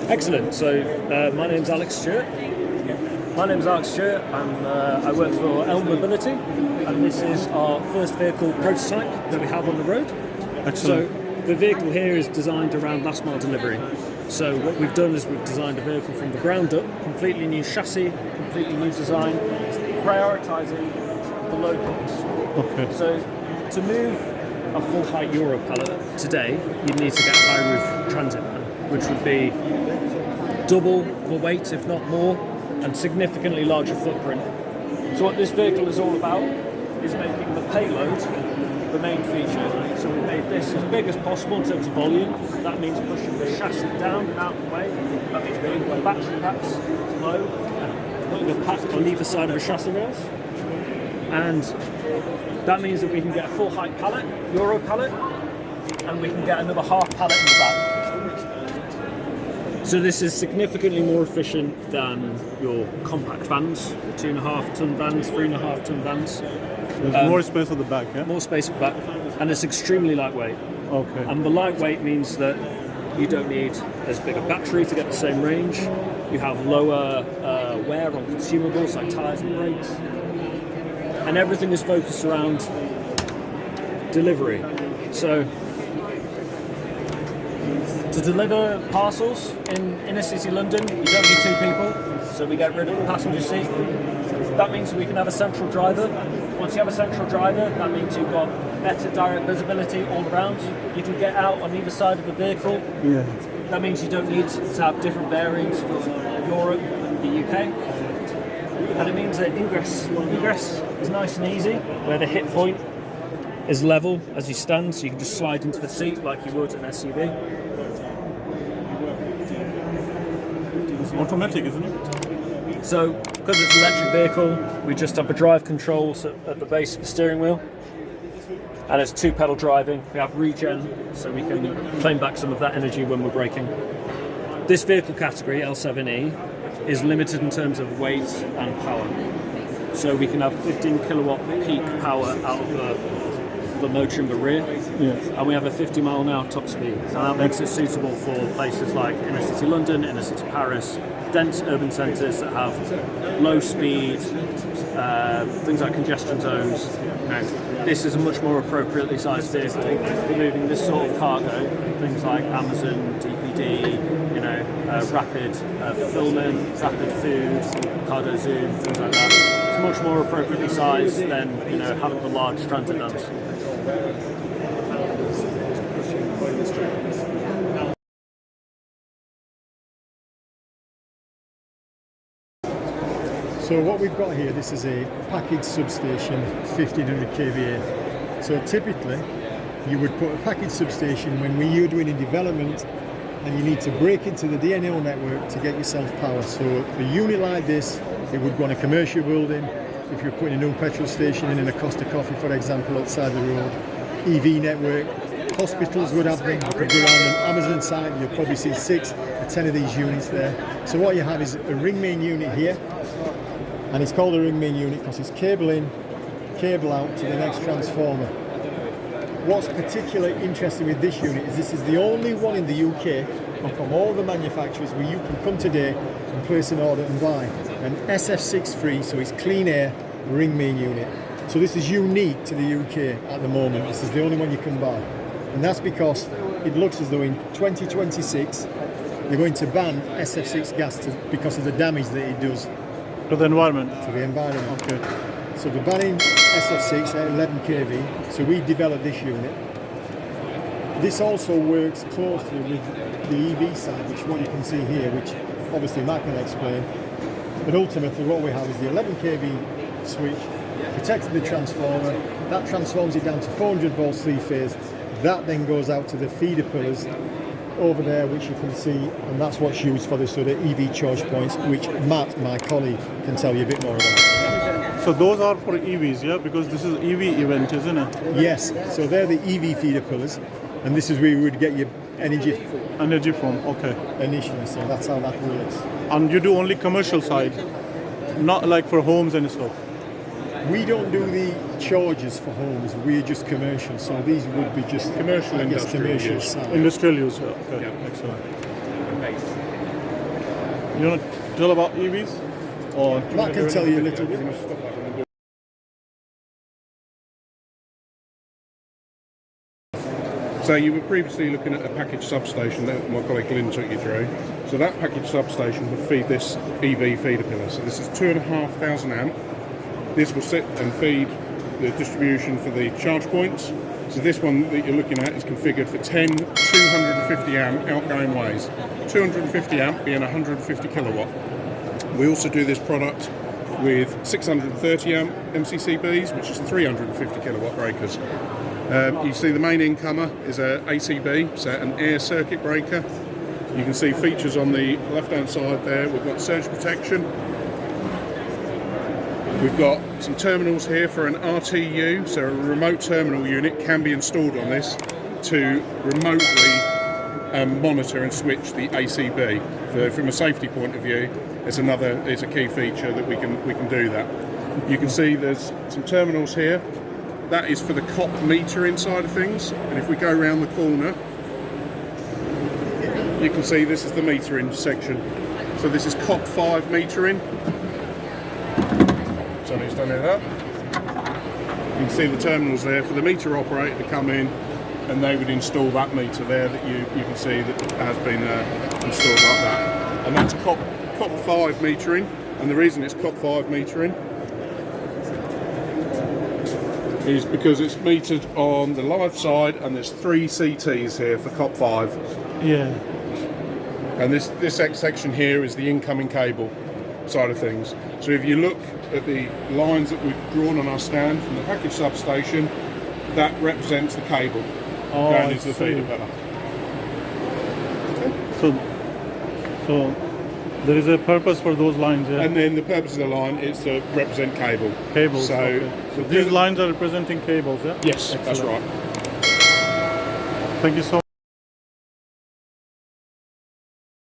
Excellent. So my name's Alex Stewart. I work for Elm Mobility, and this is our first vehicle prototype that we have on the road. Excellent. So the vehicle here is designed around last mile delivery. So what we've done is we've designed a vehicle from the ground up, completely new chassis, completely new design, prioritising the load box. Okay. So to move a full height Euro pallet today, you'd need to get a high roof transit van, which would be double the weight, if not more, and significantly larger footprint. So what this vehicle is all about is making the payload the main feature. So we've made this as big as possible in terms of volume. That means pushing the chassis down and out of the way. That means putting the battery packs low and putting a pack on either side of the chassis rails. And that means that we can get a full height pallet, Euro pallet, and we can get another half pallet in the back. So this is significantly more efficient than your compact vans, 2.5 ton vans, 3.5 ton vans. There's more space at the back, yeah? More space at the back, and it's extremely lightweight. Okay. And the lightweight means that you don't need as big a battery to get the same range. You have lower wear on consumables like tyres and brakes. And everything is focused around delivery. So to deliver parcels in inner city London, you don't need two people, so we get rid of the passenger seat. That means we can have a central driver. Once you have a central driver, that means you've got better direct visibility all around. You can get out on either side of the vehicle. Yeah. That means you don't need to have different bearings from Europe and the UK. And it means that ingress is nice and easy, where the hip point is level as you stand, so you can just slide into the seat like you would an SUV. It's automatic, isn't it? So, because it's an electric vehicle, we just have the drive controls at the base of the steering wheel. And it's two pedal driving. We have regen, so we can claim back some of that energy when we're braking. This vehicle category, L7E, is limited in terms of weight and power. So we can have 15 kilowatt peak power out of the motor in the rear, and we have a 50 mile an hour top speed. And that makes it suitable for places like inner city London, inner city Paris, dense urban centres that have low speed, things like congestion zones. This is a much more appropriately sized vehicle for moving this sort of cargo, things like Amazon, DPD, rapid fulfillment, rapid food, cargo zoom, things like that. It's much more appropriately sized than having the large transit vans. So what we've got here, this is a package substation, 1500 kVA. So typically, you would put a package substation when you're doing a development and you need to break into the DNO network to get yourself power. So a unit like this, it would go on a commercial building. If you're putting a new petrol station in a Costa Coffee, for example, outside the road, EV network, hospitals would have them. You could go around an Amazon site, you'll probably see 6 or 10 of these units there. So what you have is a ring main unit here, and it's called a ring main unit because it's cable in, cable out to the next transformer. What's particularly interesting with this unit is this is the only one in the UK from all the manufacturers where you can come today and place an order and buy an SF6 free, so it's clean air ring main unit. So this is unique to the UK at the moment. This is the only one you can buy, and that's because it looks as though in 2026 they're going to ban SF6 gas because of the damage that it does to the environment. To the environment. Okay. So they're banning SF6 at 11 kV. So we developed this unit. This also works closely with the EV side, which what you can see here, which obviously Matt can explain. But ultimately what we have is the 11 kV switch, protected the transformer, that transforms it down to 400 volts 3-phase. That then goes out to the feeder pillars over there, which you can see, and that's what's used for the sort of EV charge points, which Matt, my colleague, can tell you a bit more about. So those are for EVs, yeah? Because this is EV event, isn't it? Yes, so they're the EV feeder pillars, and this is where you would get your energy from, okay. Initially, so that's how that works. And you do only commercial side, not like for homes and stuff? We don't do the charges for homes, we're just commercial, so these would be just commercial, industrial use. Industrial use, okay. Yeah. Excellent. You want to tell about EVs? Or Matt can tell you a little bit. So you were previously looking at a package substation that my colleague Glyn took you through. So that package substation would feed this EV feeder pillar. So this is 2,500 amp. This will sit and feed the distribution for the charge points. So this one that you're looking at is configured for 10 250 amp outgoing ways. 250 amp being 150 kilowatt. We also do this product with 630 amp MCCBs, which is 350 kilowatt breakers. You see the main incomer is a ACB, so an air circuit breaker. You can see features on the left hand side there. We've got surge protection. We've got some terminals here for an RTU, so a remote terminal unit can be installed on this to remotely monitor and switch the ACB. So from a safety point of view, it's a key feature that we can do that. You can see there's some terminals here. That is for the COP metering side of things, and if we go around the corner, you can see this is the metering section. So this is COP 5 metering. Somebody's done it up. You can see the terminals there for the meter operator to come in, and they would install that meter there that you can see that has been installed like that. And that's COP 5 metering, and the reason it's COP 5 metering is because it's metered on the live side, and there's 3 CTs here for COP 5. Yeah. And this section here is the incoming cable side of things. So if you look at the lines that we've drawn on our stand from the package substation, that represents the cable going into the feeder pillar. So there is a purpose for those lines, yeah? And then the purpose of the line is to represent cable. Cables. So, Okay. So these lines are representing cables, yeah? yes, Excellent. that's right. Thank you so much.